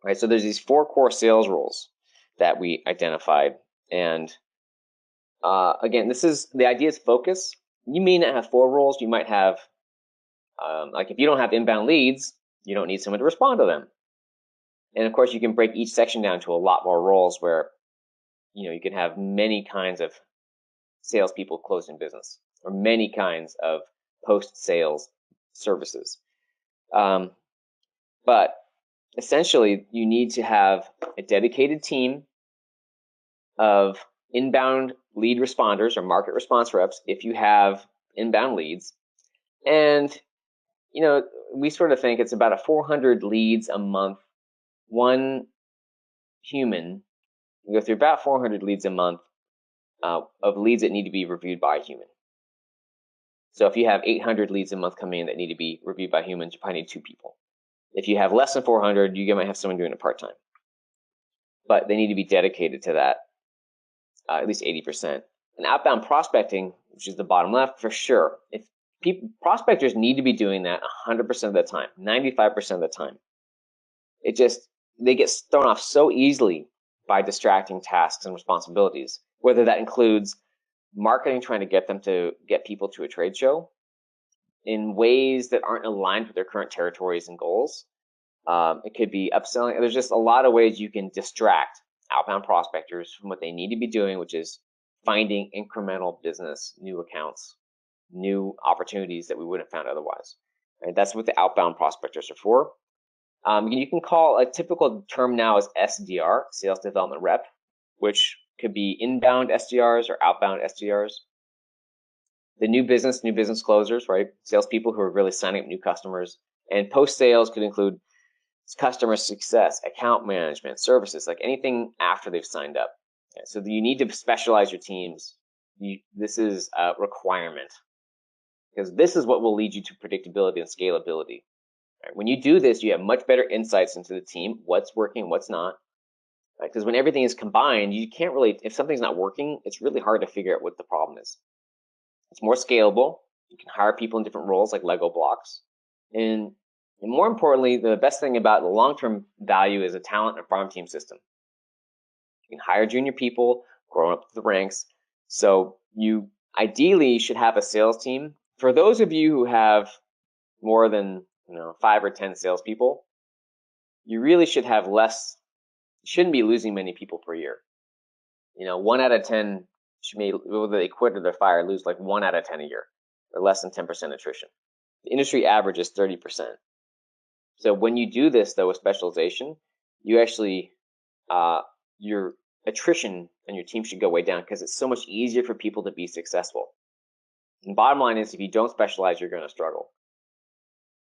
right? So there's these 4 core sales roles that we identified. And again, the idea is focus. You may not have 4 roles. You might have, like if you don't have inbound leads, you don't need someone to respond to them. And of course, you can break each section down to a lot more roles where, you can have many kinds of salespeople closing business or many kinds of post-sales services. But essentially, you need to have a dedicated team of inbound lead responders or market response reps if you have inbound leads. And, we sort of think it's about a 400 leads a month. One human, you go through about 400 leads a month of leads that need to be reviewed by a human. So if you have 800 leads a month coming in that need to be reviewed by humans, you probably need 2 people. If you have less than 400, you might have someone doing it part-time. But they need to be dedicated to that, at least 80%. And outbound prospecting, which is the bottom left, for sure. If prospectors need to be doing that 100% of the time, 95% of the time. They get thrown off so easily by distracting tasks and responsibilities, whether that includes marketing, trying to get them to get people to a trade show in ways that aren't aligned with their current territories and goals. It could be upselling. There's just a lot of ways you can distract outbound prospectors from what they need to be doing, which is finding incremental business, new accounts, new opportunities that we wouldn't have found otherwise. Right? That's what the outbound prospectors are for. You can call a typical term now is SDR, sales development rep, which could be inbound SDRs or outbound SDRs. The new business closers, right? Salespeople who are really signing up new customers. And post-sales could include customer success, account management, services, like anything after they've signed up. Okay, so you need to specialize your teams. This is a requirement because this is what will lead you to predictability and scalability. Right? When you do this, you have much better insights into the team, what's working, what's not. Because when everything is combined, you can't really, if something's not working, it's really hard to figure out what the problem is. It's more scalable. You can hire people in different roles like Lego blocks. And more importantly, the best thing about the long-term value is a talent and farm team system. You can hire junior people, grow up the ranks. So you ideally should have a sales team. For those of you who have more than 5 or 10 salespeople, you really should have less. You shouldn't be losing many people per year. 1 out of 10 whether they quit or they're fired, lose like 1 out of 10 a year, or less than 10% attrition. The industry average is 30%. So when you do this, though, with specialization, you actually, your attrition and your team should go way down because it's so much easier for people to be successful. And bottom line is, if you don't specialize, you're going to struggle.